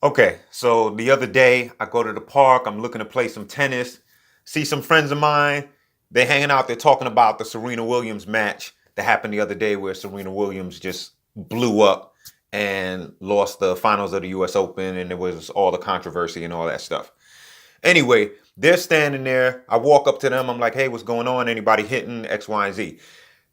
Okay, so the other day I go to the park, I'm looking to play some tennis, see some friends of mine, they hanging out, they're talking about the Serena Williams match that happened the other day where Serena Williams just blew up and lost the finals of the US Open and there was all the controversy and all that stuff. Anyway, they're standing there. I walk up to them. I'm like, hey, what's going on? Anybody hitting X, Y, and Z?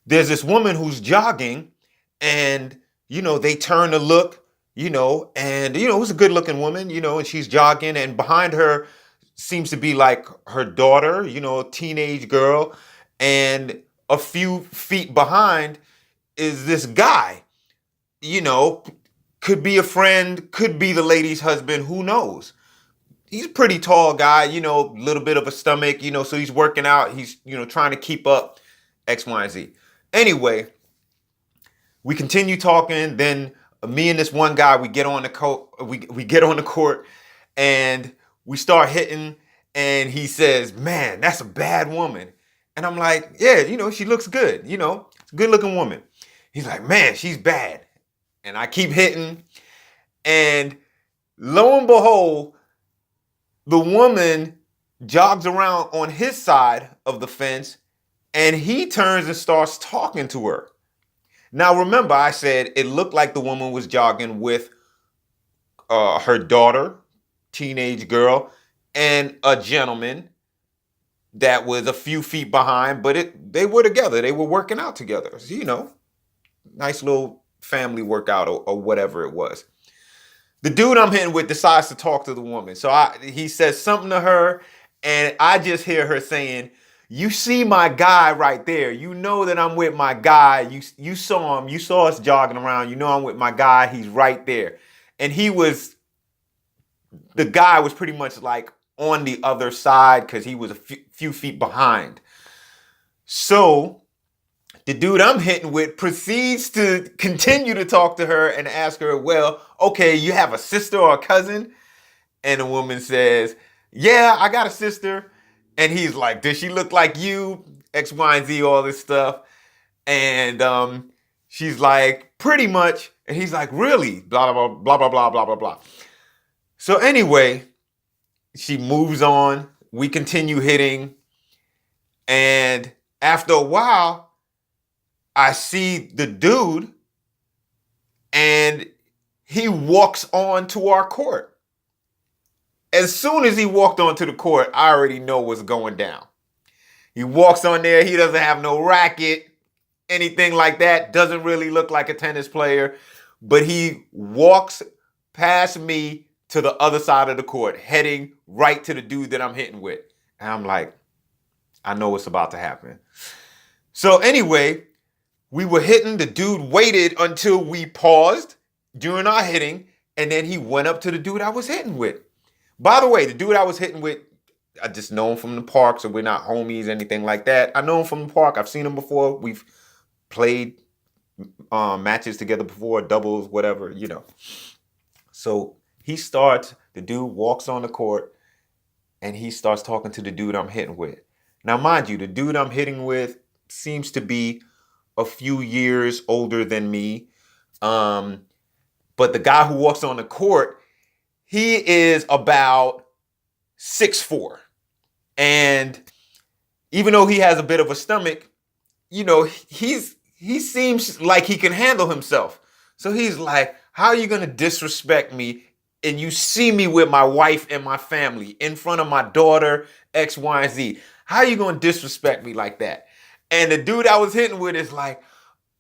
There's this woman who's jogging and, they turn to look, and, it was a good looking woman, and she's jogging and behind her seems to be like her daughter, a teenage girl. And a few feet behind is this guy, you know, could be a friend, could be the lady's husband, who knows? He's a pretty tall guy, a little bit of a stomach, so he's working out. He's, trying to keep up X, Y, and Z. Anyway, we continue talking. Then me and this one guy, we get on the court, we get on the court and we start hitting. And he says, man, that's a bad woman. And I'm like, yeah, she looks good. It's a good looking woman. He's like, man, she's bad. And I keep hitting. And lo and behold, the woman jogs around on his side of the fence and he turns and starts talking to her. Now, remember, I said it looked like the woman was jogging with her daughter, teenage girl, and a gentleman that was a few feet behind, but they were together. They were working out together. So, nice little family workout or whatever it was. The dude I'm hitting with decides to talk to the woman. So he says something to her, and I just hear her saying, you see my guy right there. You know that I'm with my guy. You saw him. You saw us jogging around. You know I'm with my guy. He's right there. And the guy was pretty much like on the other side because he was a few feet behind. So the dude I'm hitting with proceeds to continue to talk to her and ask her, well, okay, you have a sister or a cousin? And the woman says, yeah, I got a sister. And he's like, does she look like you? X, Y, and Z, all this stuff. And she's like, pretty much. And he's like, really? Blah, blah, blah, blah, blah, blah, blah, blah. So anyway, she moves on. We continue hitting. And after a while, I see the dude and he walks on to our court. As soon as he walked onto the court, I already know what's going down. He walks on there. He doesn't have no racket, anything like that. Doesn't really look like a tennis player. But he walks past me to the other side of the court, heading right to the dude that I'm hitting with. And I'm like, I know what's about to happen. So anyway, we were hitting. The dude waited until we paused during our hitting, and then he went up to the dude I was hitting with. By the way, the dude I was hitting with, I just know him from the park, so we're not homies, anything like that. I know him from the park. I've seen him before. We've played matches together before, doubles, whatever, So the dude walks on the court, and he starts talking to the dude I'm hitting with. Now, mind you, the dude I'm hitting with seems to be a few years older than me. But the guy who walks on the court, he is about 6'4". And even though he has a bit of a stomach, he seems like he can handle himself. So he's like, how are you going to disrespect me? And you see me with my wife and my family in front of my daughter, X, Y, and Z. How are you going to disrespect me like that? And the dude I was hitting with is like,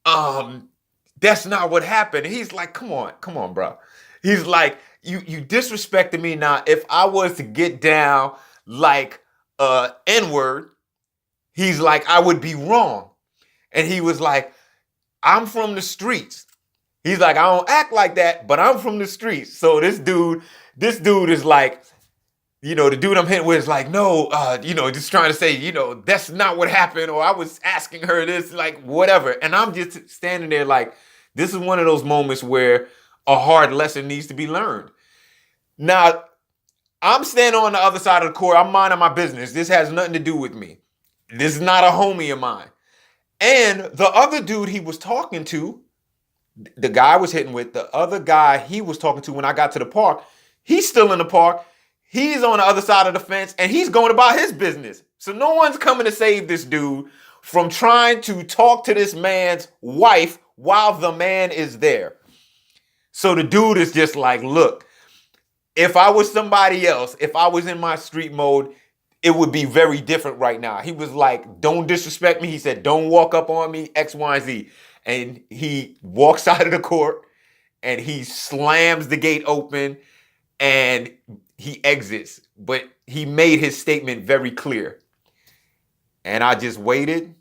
that's not what happened. And he's like, come on, bro. He's like, you disrespected me. Now, if I was to get down like N-word, he's like, I would be wrong. And he was like, I'm from the streets. He's like, I don't act like that, but I'm from the streets. So this dude is like, the dude I'm hitting with is like, no, just trying to say, that's not what happened. Or I was asking her this, like, whatever. And I'm just standing there like, this is one of those moments where a hard lesson needs to be learned. Now, I'm standing on the other side of the court. I'm minding my business. This has nothing to do with me. This is not a homie of mine. And the other dude he was talking to, the guy I was hitting with, the other guy he was talking to when I got to the park, He's still in the park. He's on the other side of the fence and he's going about his business. So no one's coming to save this dude from trying to talk to this man's wife while the man is there. So the dude is just like, look, if I was somebody else, if I was in my street mode, it would be very different right now. He was like, don't disrespect me. He said, don't walk up on me, X, Y, and Z. And he walks out of the court and he slams the gate open and he exits. But he made his statement very clear. And I just waited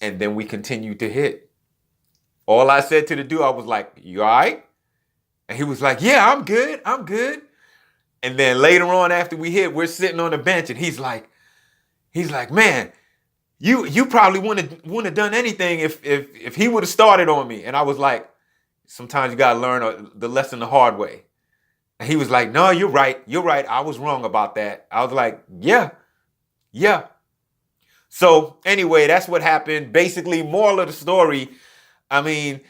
and then we continued to hit. All I said to the dude, I was like, you all right? And he was like, yeah, I'm good. I'm good. And then later on after we hit, we're sitting on the bench and he's like, man, you probably wouldn't have done anything if he would have started on me. And I was like, sometimes you gotta learn the lesson the hard way. And he was like, no, you're right. You're right. I was wrong about that. I was like, yeah. So anyway, that's what happened. Basically, moral of the story, I mean,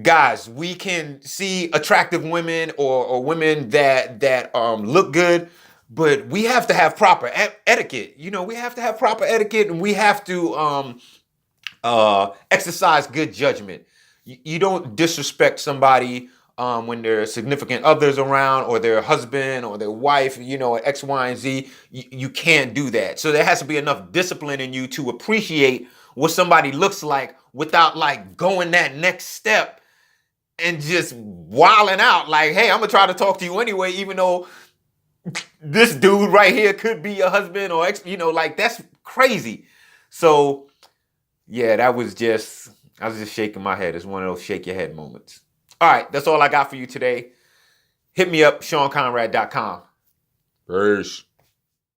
guys, we can see attractive women or women that look good, but we have to have proper etiquette. You know, we have to have proper etiquette, and we have to exercise good judgment. You don't disrespect somebody when their significant others around, or their husband or their wife, you know, X, Y, and Z. You can't do that. So there has to be enough discipline in you to appreciate what somebody looks like without like going that next step and just wilding out like, hey, I'm gonna try to talk to you anyway, even though this dude right here could be your husband or ex, you know, like that's crazy. So yeah, I was just shaking my head. It's one of those shake your head moments. All right, that's all I got for you today. Hit me up, SeanConrad.com. Peace.